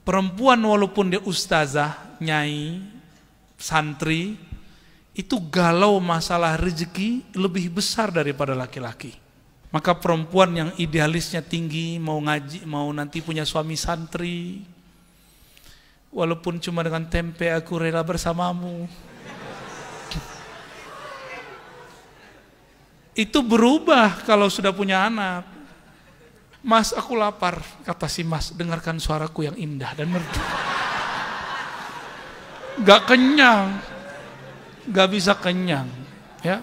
Perempuan walaupun dia ustazah, nyai, santri, itu galau masalah rezeki lebih besar daripada laki-laki. Maka perempuan yang idealisnya tinggi, mau ngaji, mau nanti punya suami santri, walaupun cuma dengan tempe aku rela bersamamu, itu berubah kalau sudah punya anak. Mas, aku lapar, kata si mas, dengarkan suaraku yang indah dan merdu. Gak kenyang, gak bisa kenyang, ya.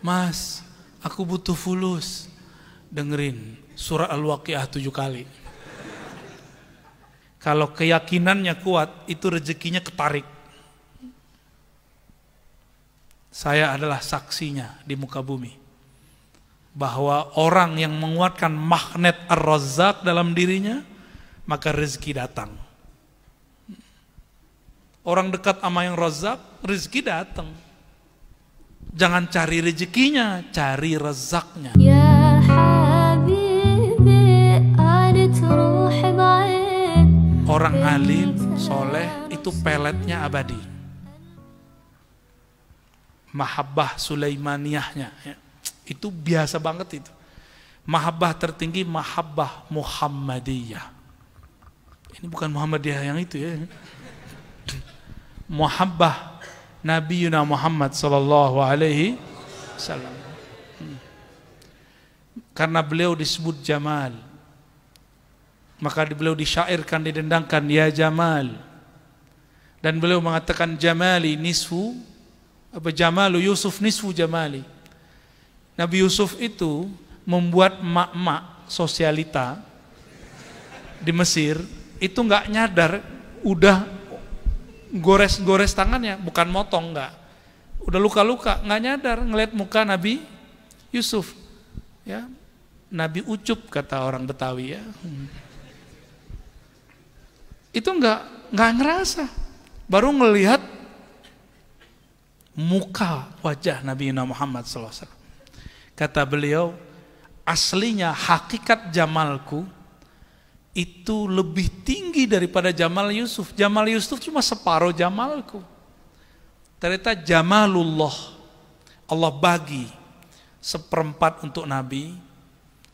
Mas, aku butuh fulus, dengerin surah Al-Waqiah 7 kali. Kalau keyakinannya kuat, itu rezekinya ketarik. Saya adalah saksinya di muka bumi bahwa orang yang menguatkan magnet Ar-Razzaq dalam dirinya, maka rezeki datang. Orang dekat sama yang Razzaq, rezeki datang. Jangan cari rezekinya, cari rezaknya. Ya habibi, orang alim, soleh, itu peletnya abadi. Mahabbah Sulaimaniyahnya, ya. Itu biasa banget itu. Mahabbah tertinggi, mahabbah Muhammadiyah. Ini bukan Muhammadiyah yang itu ya. Mahabbah Nabiuna Muhammad sallallahu alaihi wasallam. Karena beliau disebut Jamal, maka beliau disyairkan, didendangkan, ya Jamal. Dan beliau mengatakan Jamali nisfu, apa Jamalu Yusuf nisfu Jamali. Nabi Yusuf itu membuat mak-mak sosialita di Mesir itu nggak nyadar, udah gores-gores tangannya, bukan motong, nggak, udah luka-luka, nggak nyadar ngeliat muka Nabi Yusuf, ya, Nabi Ucup kata orang Betawi, ya. Itu nggak ngerasa, baru ngelihat muka wajah Nabi Muhammad SAW. Kata beliau, aslinya hakikat jamalku itu lebih tinggi daripada Jamal Yusuf. Jamal Yusuf cuma separuh jamalku. Ternyata Jamalullah, Allah bagi seperempat untuk Nabi,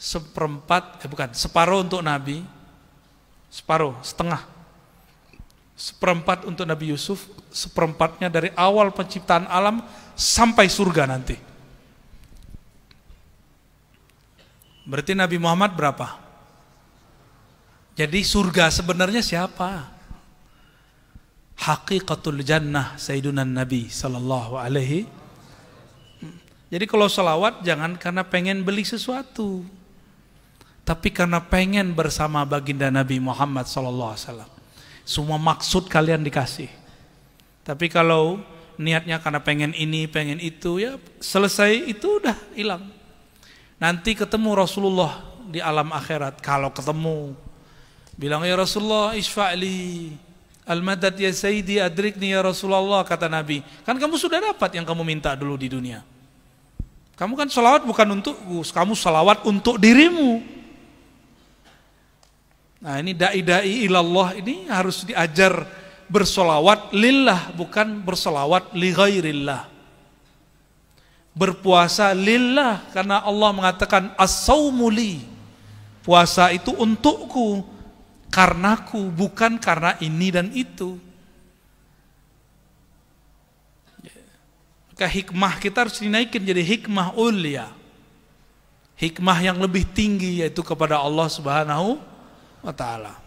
separuh untuk Nabi, setengah. Seperempat untuk Nabi Yusuf, seperempatnya dari awal penciptaan alam sampai surga nanti. Berarti Nabi Muhammad berapa? Jadi surga sebenarnya siapa? Haqiqatul jannah Sayyiduna Nabi sallallahu alaihi. Jadi kalau salawat jangan karena pengen beli sesuatu, tapi karena pengen bersama baginda Nabi Muhammad sallallahu alaihi wasallam. Semua maksud kalian dikasih. Tapi kalau niatnya karena pengen ini, pengen itu, ya selesai itu udah hilang. Nanti ketemu Rasulullah di alam akhirat. Kalau ketemu, bilang ya Rasulullah isfa'li al-madad ya sayyidi adrikni ya Rasulullah, kata Nabi. Kan kamu sudah dapat yang kamu minta dulu di dunia. Kamu kan salawat bukan untukku, kamu salawat untuk dirimu. Nah ini da'i-da'i ilallah ini harus diajar bersolawat lillah, bukan bersolawat li ghairillah. Berpuasa lillah, karena Allah mengatakan as-saumu li, puasa itu untukku, karenaku, bukan karena ini dan itu. Maka hikmah kita harus dinaikin jadi hikmah ulia, hikmah yang lebih tinggi, yaitu kepada Allah Subhanahu wa ta'ala.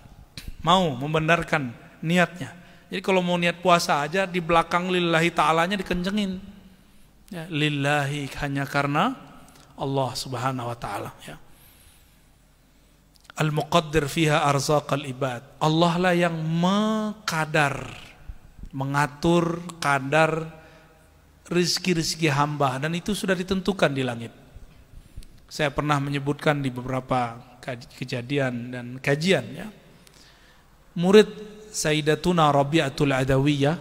Mau membenarkan niatnya. Jadi kalau mau niat puasa aja, di belakang lillahi ta'alanya dikencengin, ya, lillahi, hanya karena Allah Subhanahu wa ta'ala, ya. Al-muqaddir fiha arzaqal ibad, Allah lah yang mengatur kadar rizki-rizki hamba, dan itu sudah ditentukan di langit. Saya pernah menyebutkan di beberapa kejadian dan kajian, ya. Murid Sayyidatuna Rabi'atul Adawiyah,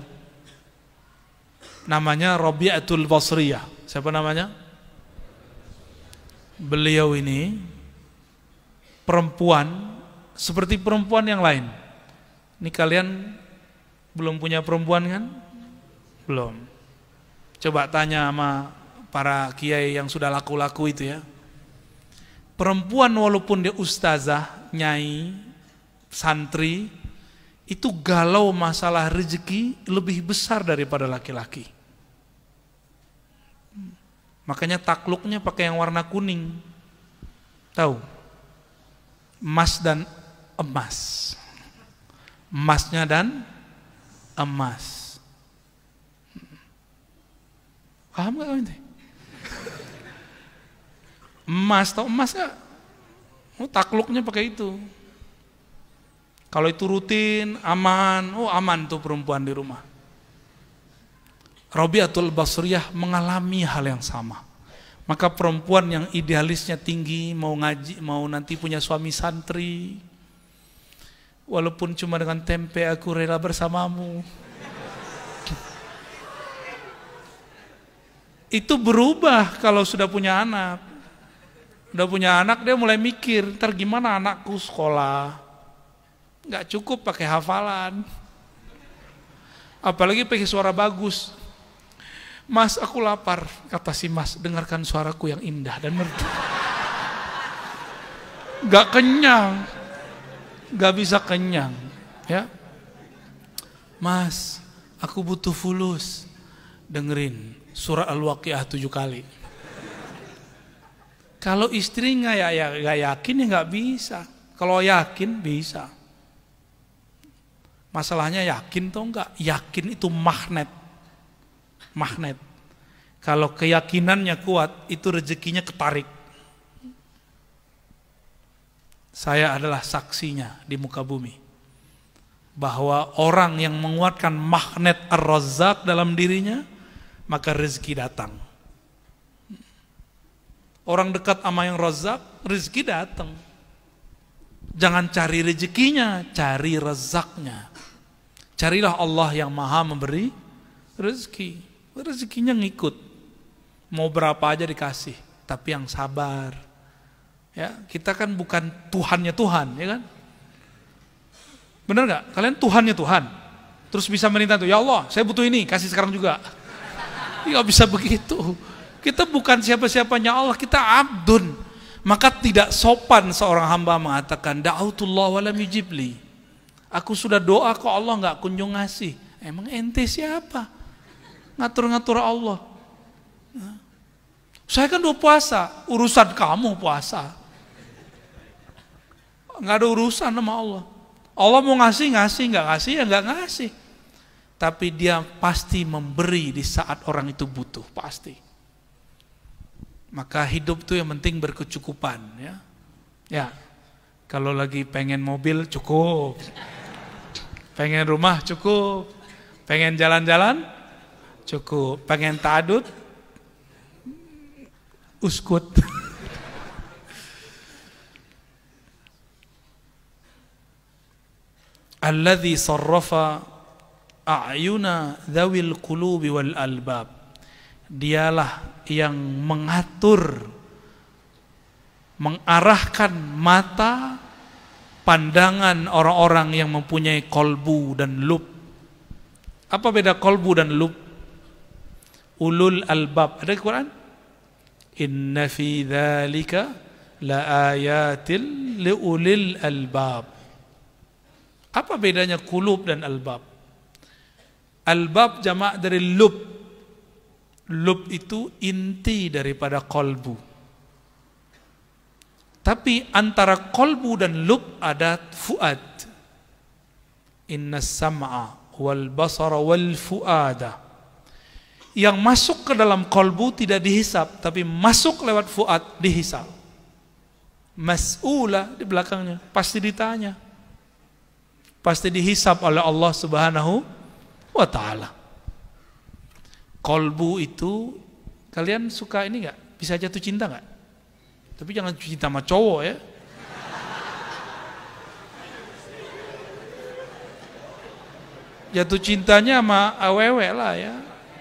namanya Rabi'atul Basriyah. Siapa namanya? Beliau ini perempuan seperti perempuan yang lain. Ini kalian belum punya perempuan kan? Belum. Coba tanya sama para kiai yang sudah laku-laku itu ya. Perempuan walaupun dia ustazah, nyai, santri, itu galau masalah rezeki lebih besar daripada laki-laki. Makanya takluknya pakai yang warna kuning. Tahu? Emas dan emas. Emasnya dan emas. Paham gak ini? Emas, tau emas gak? Oh, takluknya pakai itu. Kalau itu rutin, aman. Oh, aman tuh perempuan di rumah. Rabi'atul Basriyah mengalami hal yang sama. Maka perempuan yang idealisnya tinggi, mau ngaji, mau nanti punya suami santri, walaupun cuma dengan tempe aku rela bersamamu, itu berubah kalau sudah punya anak. Udah punya anak dia mulai mikir, ntar gimana anakku sekolah, nggak cukup pakai hafalan, apalagi pakai suara bagus. Mas, aku lapar, kata si Mas, dengarkan suaraku yang indah dan merdu. Gak kenyang, gak bisa kenyang, ya. Mas, aku butuh fulus, dengerin surah Al-Waqiah 7 kali. Kalau istri gak yakin ya gak bisa. Kalau yakin bisa. Masalahnya yakin atau enggak? Yakin itu magnet. Magnet. Kalau keyakinannya kuat, itu rezekinya ketarik. Saya adalah saksinya di muka bumi. Bahwa orang yang menguatkan magnet Ar-Razzaq dalam dirinya, maka rezeki datang. Orang dekat sama yang Razzaq, rezeki datang. Jangan cari rezekinya, cari Razzaqnya. Carilah Allah yang maha memberi rezeki. Rezekinya ngikut, mau berapa aja dikasih, tapi yang sabar. Ya, kita kan bukan Tuhannya Tuhan, ya kan? Benar nggak? Kalian Tuhannya Tuhan, terus bisa merintah tuh, ya Allah, saya butuh ini, kasih sekarang juga. Nggak bisa begitu. Kita bukan siapa-siapanya Allah, kita abdun. Maka tidak sopan seorang hamba mengatakan, da'autullah wa lam yujibli. Aku sudah doa kok Allah nggak kunjung ngasih. Emang ente siapa? Ngatur-ngatur Allah. Saya kan udah puasa, urusan kamu puasa. Nggak ada urusan sama Allah. Allah mau ngasih, nggak ngasih ya nggak ngasih. Tapi dia pasti memberi di saat orang itu butuh, pasti. Maka hidup tuh yang penting berkecukupan, ya. Ya, kalau lagi pengen mobil cukup, pengen rumah cukup, pengen jalan-jalan cukup, pengen ta'adud uskut. Alladzi sarrafa a'yuna dzawil qulubi wal albab. Dialah yang mengatur, mengarahkan mata, pandangan orang-orang yang mempunyai kolbu dan lub. Apa beda kolbu dan lub? Ulul albab. Ada di Quran? Inna fi dzalika la ayatil li ulil albab. Apa bedanya kulub dan albab? Albab jamak dari lub. Lub itu inti daripada kolbu. Tapi antara kolbu dan lub ada fuad. Inna sam'a wal basara wal fuada. Yang masuk ke dalam kolbu tidak dihisap, tapi masuk lewat fuad dihisap. Mas'ula di belakangnya, pasti ditanya. Pasti dihisap oleh Allah Subhanahu wa ta'ala. Kolbu itu, kalian suka ini gak? Bisa jatuh cinta gak? Tapi jangan cinta sama cowok ya. Jatuh cintanya sama awewe lah ya.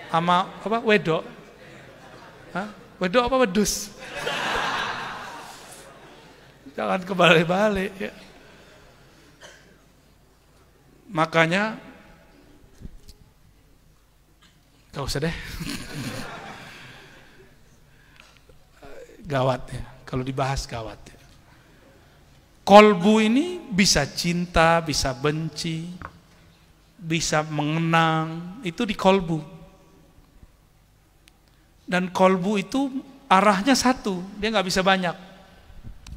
Sama apa? Wedok. Hah? Wedok apa wedus? Jangan kebalik-balik ya. Makanya gak usah deh. Gawat ya, kalau dibahas gawat ya. Kolbu ini bisa cinta, bisa benci, bisa mengenang, itu di kolbu. Dan kolbu itu arahnya satu, dia nggak bisa banyak.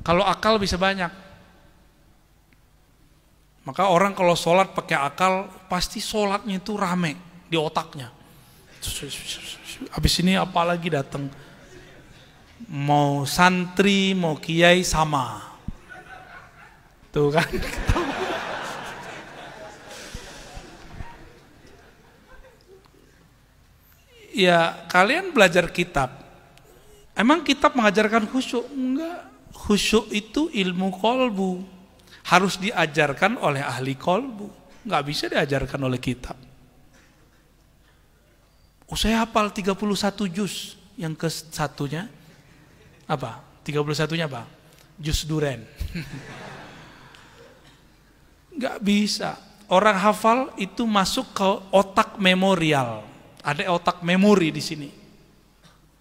Kalau akal bisa banyak. Maka orang kalau sholat pakai akal, pasti sholatnya itu rame di otaknya. Habis ini apalagi datang, mau santri, mau kiai sama. Tuh kan. Ya, kalian belajar kitab. Emang kitab mengajarkan khusyuk? Enggak. Khusyuk itu ilmu kolbu. Harus diajarkan oleh ahli kolbu. Enggak bisa diajarkan oleh kitab. Saya hafal 31 juz. Yang ke satunya apa? 31-nya apa? Juz duren. Enggak bisa. Orang hafal itu masuk ke otak memorial. Ada otak memori di sini.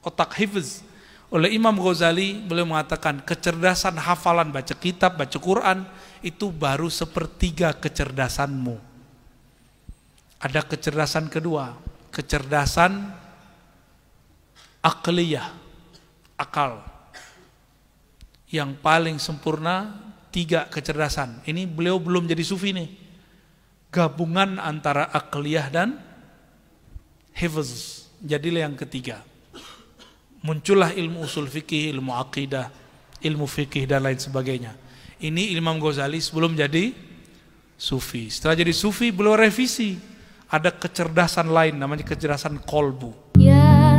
Otak hifz. Oleh Imam Ghazali, beliau mengatakan kecerdasan hafalan baca kitab, baca Quran itu baru sepertiga kecerdasanmu. Ada kecerdasan kedua, kecerdasan akliyah, akal. Yang paling sempurna 3 kecerdasan. Ini beliau belum jadi sufi nih. Gabungan antara akliyah dan hifz. Jadilah yang ketiga. Muncullah ilmu usul fikih, ilmu akidah, ilmu fikih dan lain sebagainya. Ini Imam Ghazali sebelum jadi sufi. Setelah jadi sufi beliau revisi. Ada kecerdasan lain namanya kecerdasan kolbu. Ya